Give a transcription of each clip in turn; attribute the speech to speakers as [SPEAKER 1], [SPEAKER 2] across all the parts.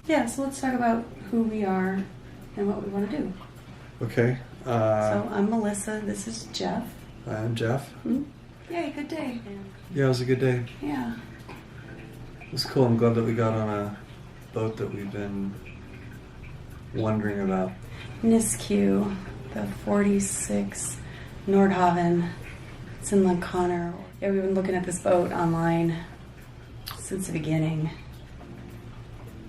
[SPEAKER 1] Yeah, so let's talk about who we are and what we want to do.
[SPEAKER 2] Okay.
[SPEAKER 1] So I'm Melissa. This is Jeff.
[SPEAKER 2] I'm Jeff.
[SPEAKER 1] Yay, good day.
[SPEAKER 2] Yeah, it was a good day.
[SPEAKER 1] Yeah.
[SPEAKER 2] It was cool. I'm glad that we got on a boat that we've been wondering about.
[SPEAKER 1] Nisku, the 46 Nordhaven. It's in Lake Connor. Yeah, we've been looking at this boat online since the beginning.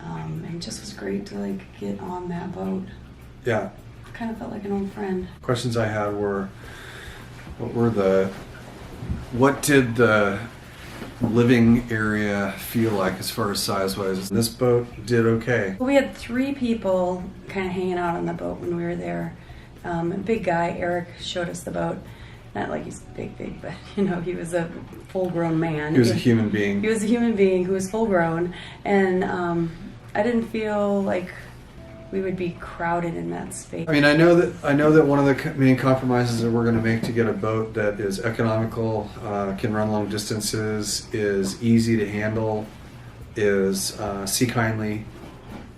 [SPEAKER 1] And it just was great to get on that boat.
[SPEAKER 2] Yeah.
[SPEAKER 1] Kind of felt like an old friend.
[SPEAKER 2] Questions I had were, what did the living area feel like as far as size-wise? This boat did okay.
[SPEAKER 1] Well, we had 3 people kind of hanging out on the boat when we were there. A big guy, Eric, showed us the boat. Not like he's big, but he was a full-grown man.
[SPEAKER 2] He was a human being.
[SPEAKER 1] He was a human being who was full-grown, and I didn't feel like we would be crowded in that space.
[SPEAKER 2] I mean, I know that one of the main compromises that we're going to make to get a boat that is economical, can run long distances, is easy to handle, is sea kindly,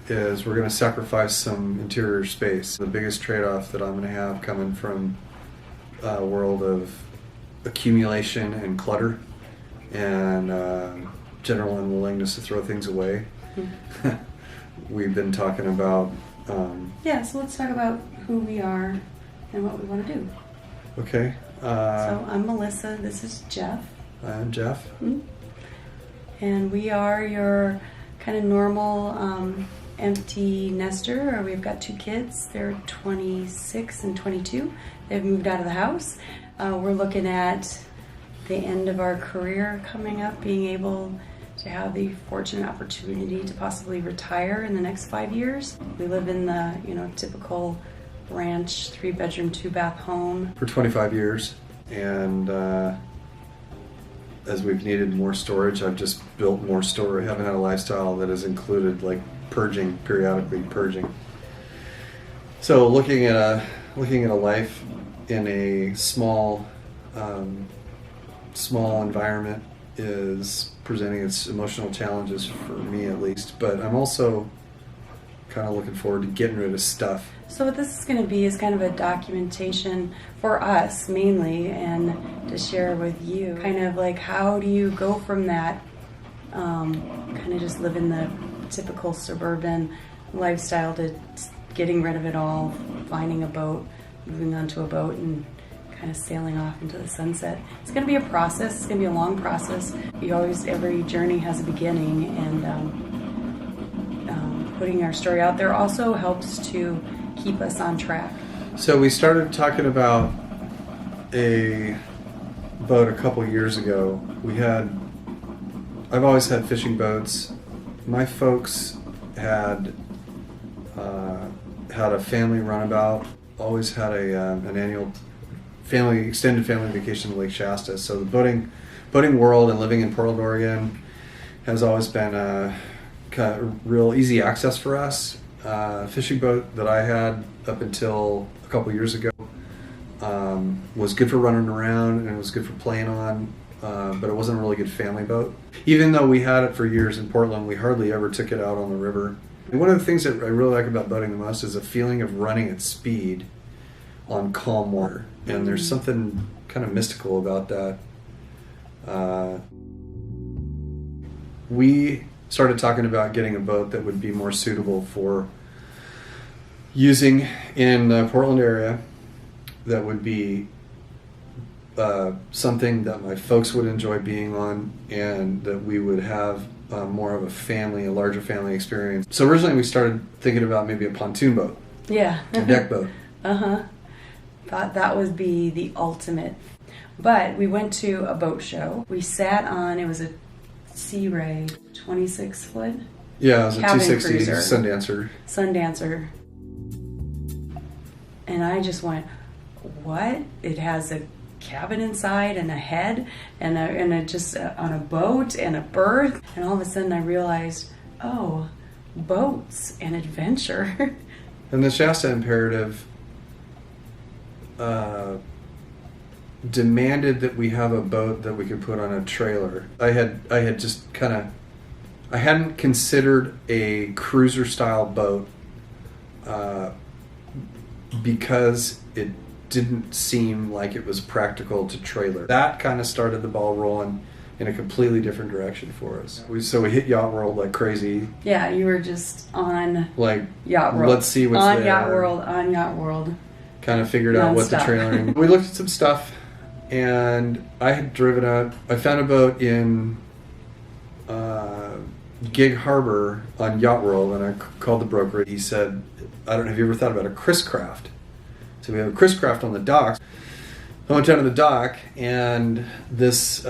[SPEAKER 2] is we're going to sacrifice some interior space. The biggest trade-off that I'm going to have coming from a world of accumulation and clutter and general unwillingness to throw things away. We've been talking about
[SPEAKER 1] yeah, so let's talk about who we are and what we want to do.
[SPEAKER 2] Okay.
[SPEAKER 1] So I'm Melissa. This is Jeff.
[SPEAKER 2] I'm Jeff.
[SPEAKER 1] And we are your kind of normal empty nester. Or we've got 2 kids. They're 26 and 22. They've moved out of the house. We're looking at the end of our career coming up, being able to have the fortunate opportunity to possibly retire in the next 5 years. We live in the typical ranch 3-bedroom 2-bath home
[SPEAKER 2] For 25 years, and as we've needed more storage, I've just built more storage. I haven't had a lifestyle that has included periodically purging. So looking at a life in a small environment is presenting its emotional challenges for me, at least. But I'm also kind of looking forward to getting rid of stuff.
[SPEAKER 1] So what this is going to be is kind of a documentation for us mainly, and to share with you kind of how do you go from that kind of just living the typical suburban lifestyle to getting rid of it all, finding a boat, moving onto a boat, and kind of sailing off into the sunset. It's going to be a process. It's going to be a long process. Every journey has a beginning, and putting our story out there also helps to keep us on track.
[SPEAKER 2] So we started talking about a boat a couple years ago. I've always had fishing boats. My folks had a family runabout. Always had an annual extended family vacation to Lake Shasta. So the boating world and living in Portland, Oregon has always been kind of real easy access for us. Fishing boat that I had up until a couple years ago was good for running around, and it was good for playing on, but it wasn't a really good family boat. Even though we had it for years in Portland, we hardly ever took it out on the river. And one of the things that I really like about boating the most is the feeling of running at speed on calm water. And there's something kind of mystical about that. We started talking about getting a boat that would be more suitable for using in the Portland area, that would be something that my folks would enjoy being on, and that we would have more of a larger family experience. So originally we started thinking about maybe a pontoon boat.
[SPEAKER 1] Yeah.
[SPEAKER 2] A deck boat.
[SPEAKER 1] Thought that would be the ultimate. But we went to a boat show. We sat on, it was a Sea Ray 26-foot.
[SPEAKER 2] Yeah, it was a
[SPEAKER 1] cabin
[SPEAKER 2] 260
[SPEAKER 1] cruiser.
[SPEAKER 2] Sundancer.
[SPEAKER 1] And I just went, what? It has a cabin inside and a head and on a boat and a berth. And all of a sudden I realized, oh, boats and adventure.
[SPEAKER 2] And the Shasta Imperative demanded that we have a boat that we could put on a trailer. I had just kind of I hadn't considered a cruiser style boat because it didn't seem like it was practical to trailer. That kind of started the ball rolling in a completely different direction for us. So we hit Yacht World like crazy.
[SPEAKER 1] Yeah, you were just on
[SPEAKER 2] like
[SPEAKER 1] Yacht World.
[SPEAKER 2] Let's see what's
[SPEAKER 1] on
[SPEAKER 2] there.
[SPEAKER 1] On Yacht World.
[SPEAKER 2] Kind of figured out what the trailering. We looked at some stuff, and I had driven out. I found a boat in Gig Harbor on Yacht World, and I called the broker. He said, "I don't know. Have you ever thought about a Chris Craft?" So we have a Chris Craft on the docks. I went down to the dock, and this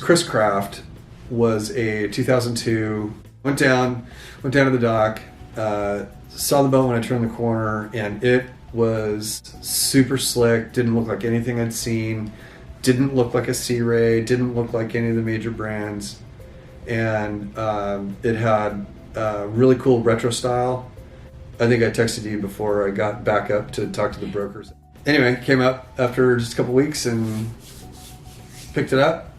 [SPEAKER 2] Chris Craft was a 2002. Went down to the dock, saw the boat when I turned the corner, and it was super slick. Didn't look like anything I'd seen. Didn't look like a Sea Ray. Didn't look like any of the major brands, and it had really cool retro style. I think I texted you before I got back up to talk to the brokers. Anyway, came up after just a couple weeks and picked it up,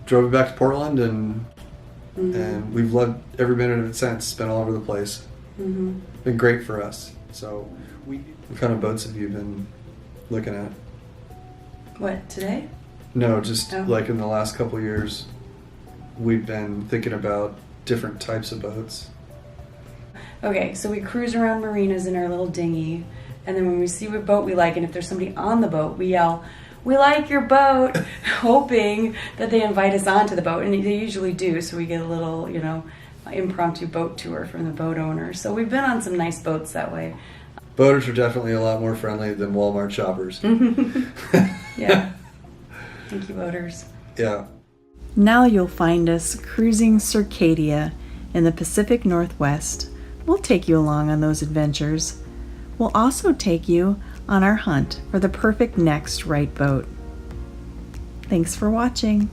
[SPEAKER 2] drove it back to Portland, and we've loved every minute of it since. It's been all over the place. Mm-hmm. Been great for us. So, what kind of boats have you been looking at?
[SPEAKER 1] What, today?
[SPEAKER 2] No, just like in the last couple of years, we've been thinking about different types of boats.
[SPEAKER 1] Okay, so we cruise around marinas in our little dinghy, and then when we see what boat we like, and if there's somebody on the boat, we yell, "We like your boat," hoping that they invite us onto the boat, and they usually do, so we get a little, impromptu boat tour from the boat owner. So we've been on some nice boats that way.
[SPEAKER 2] Boaters are definitely a lot more friendly than Walmart shoppers.
[SPEAKER 1] Yeah. Thank you, boaters.
[SPEAKER 2] Yeah.
[SPEAKER 3] Now you'll find us cruising Circadia in the Pacific Northwest. We'll take you along on those adventures. We'll also take you on our hunt for the perfect next right boat. Thanks for watching.